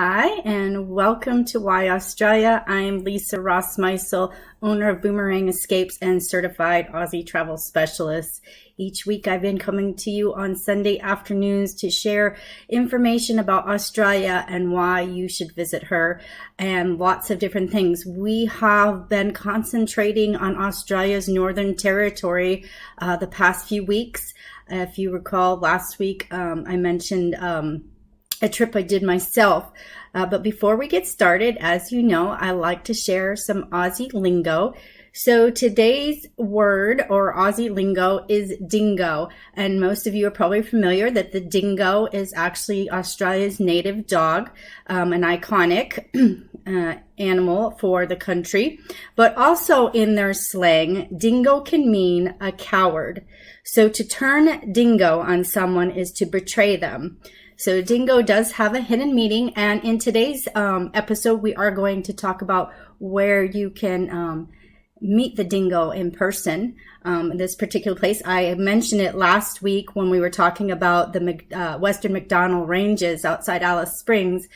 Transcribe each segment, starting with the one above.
Hi, and welcome to Why Australia. I'm Lisa Rossmeissl, owner of Boomerang Escapes and certified Aussie travel specialist. Each week I've been coming to you on Sunday afternoons to share information about Australia and why you should visit her and lots of different things. We have been concentrating on Australia's Northern Territory the past few weeks. If you recall, last week I mentioned a trip I did myself. But before we get started, as you know, I like to share some Aussie lingo. So today's word or Aussie lingo is dingo. And most of you are probably familiar that the dingo is actually Australia's native dog, an iconic animal for the country. But also in their slang, dingo can mean a coward. So to turn dingo on someone is to betray them. So dingo does have a hidden meaning, and in today's episode, we are going to talk about where you can meet the dingo in person. This particular place, I mentioned it last week when we were talking about the Western McDonald Ranges outside Alice Springs.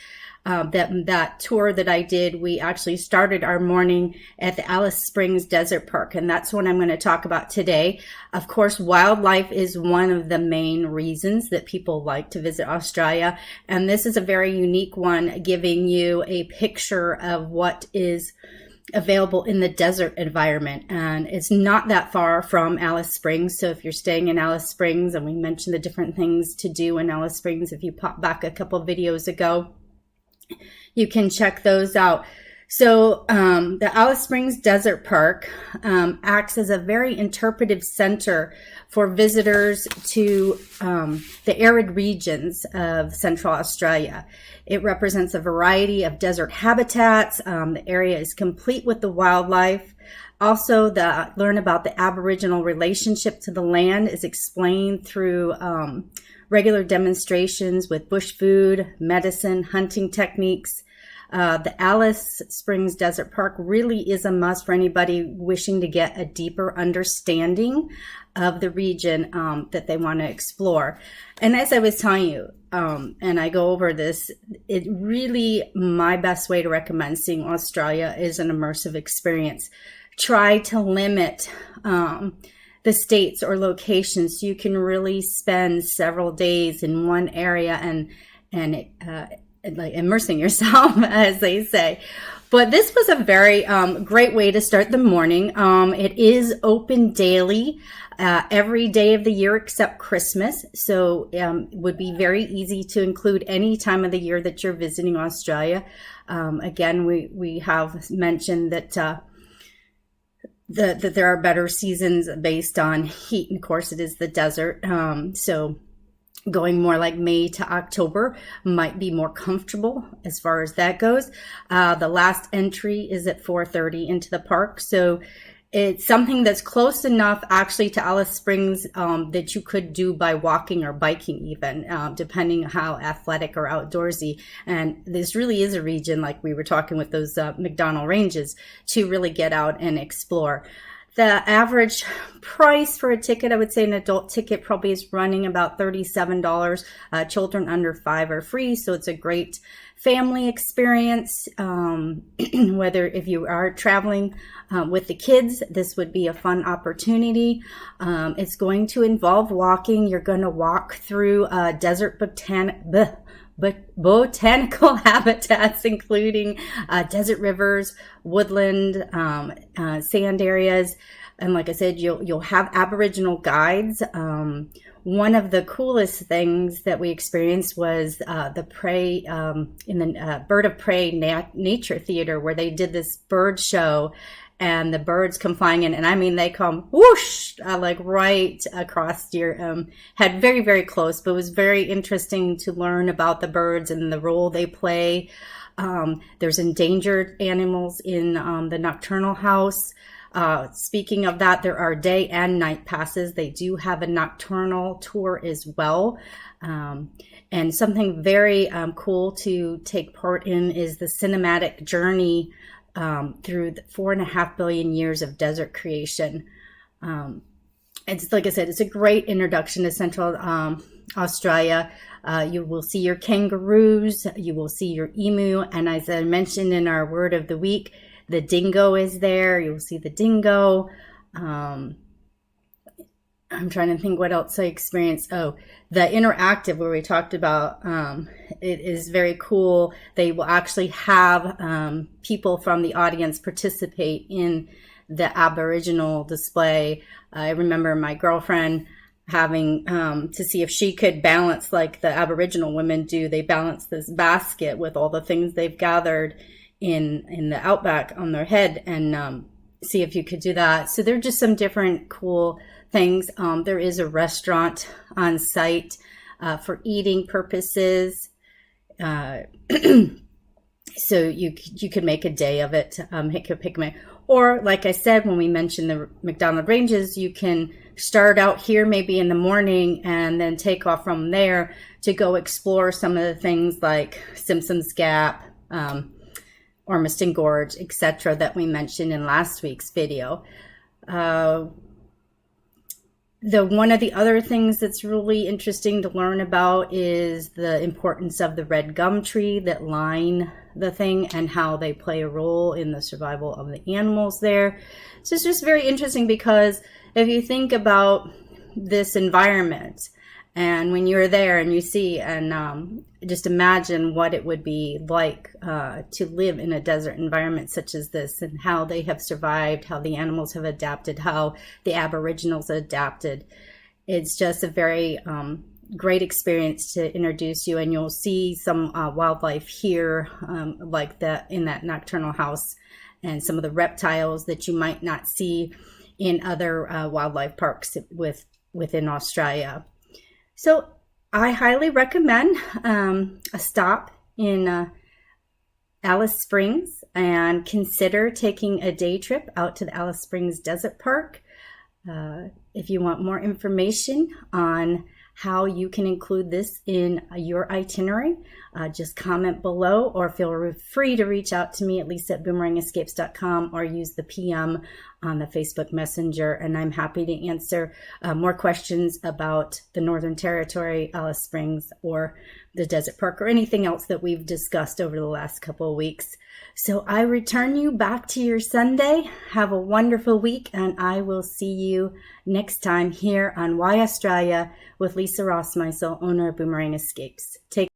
That tour that I did, we actually started our morning at the Alice Springs Desert Park, and that's what I'm going to talk about today. Of course, wildlife is one of the main reasons that people like to visit Australia, and this is a very unique one, giving you a picture of what is available in the desert environment. And it's not that far from Alice Springs. So if you're staying in Alice Springs, and we mentioned the different things to do in Alice Springs, if you pop back a couple of videos ago, you can check those out. So the Alice Springs Desert Park acts as a very interpretive center for visitors to the arid regions of Central Australia. It represents a variety of desert habitats. The area is complete with the wildlife. Also, learn about the Aboriginal relationship to the land is explained through regular demonstrations with bush food, medicine, hunting techniques. The Alice Springs Desert Park really is a must for anybody wishing to get a deeper understanding of the region that they want to explore. And as I was telling you, and I go over this, it really, my best way to recommend seeing Australia is an immersive experience. Try to limit the states or locations so you can really spend several days in one area and like immersing yourself, as they say. But this was a very great way to start the morning. It is open daily, every day of the year except Christmas. So it would be very easy to include any time of the year that you're visiting Australia. Again, we have mentioned that that there are better seasons based on heat, and of course it is the desert. So going more like May to October might be more comfortable as far as that goes. The last entry is at 4:30 into the park. So it's something that's close enough actually to Alice Springs that you could do by walking or biking even, depending how athletic or outdoorsy. And this really is a region, like we were talking with those McDonald Ranges, to really get out and explore. The average price for a ticket, I would say an adult ticket probably is running about $37. Children under 5 are free, so it's a great family experience. Whether if you are traveling with the kids, this would be a fun opportunity. It's going to involve walking. You're going to walk through desert botanical habitats, including desert rivers, woodland, sand areas. And like I said, you'll have Aboriginal guides. One of the coolest things that we experienced was the prey in the Bird of Prey Nature Theater, where they did this bird show. And the birds come flying in, and I mean, they come whoosh, like right across your head, very, very close. But it was very interesting to learn about the birds and the role they play. There's endangered animals in the nocturnal house. Speaking of that, there are day and night passes. They do have a nocturnal tour as well. And something very cool to take part in is the cinematic journey through the 4.5 billion years of desert creation. It's like I said, it's a great introduction to Central Australia. You will see your kangaroos, you will see your emu, and as I mentioned in our word of the week, the dingo is there. You'll see the dingo. I'm trying to think what else I experienced. Oh, the interactive where we talked about, it is very cool. They will actually have people from the audience participate in the Aboriginal display. I remember my girlfriend having to see if she could balance like the Aboriginal women do. They balance this basket with all the things they've gathered in the outback on their head, and see if you could do that. So there are just some different cool things. There is a restaurant on site for eating purposes. So you could make a day of it. Or like I said, when we mentioned the McDonald Ranges, you can start out here maybe in the morning and then take off from there to go explore some of the things like Simpsons Gap, Ormiston Gorge, etc. that we mentioned in last week's video. One of the other things that's really interesting to learn about is the importance of the red gum tree that line the thing and how they play a role in the survival of the animals there. So it's just very interesting because if you think about this environment and when you're there and you see and just imagine what it would be like to live in a desert environment such as this and how they have survived, how the animals have adapted, how the Aboriginals adapted. It's just a very great experience to introduce you, and you'll see some wildlife here like that in that nocturnal house and some of the reptiles that you might not see in other wildlife parks within Australia. So I highly recommend a stop in Alice Springs and consider taking a day trip out to the Alice Springs Desert Park. If you want more information on how you can include this in your itinerary, just comment below or feel free to reach out to me at lisa@boomerangescapes.com or use the PM on the Facebook Messenger, and I'm happy to answer more questions about the Northern Territory, Alice Springs, or the Desert Park, or anything else that we've discussed over the last couple of weeks. So I return you back to your Sunday. Have a wonderful week, and I will see you next time here on Why Australia with Lisa Rossmeissl, owner of Boomerang Escapes. Take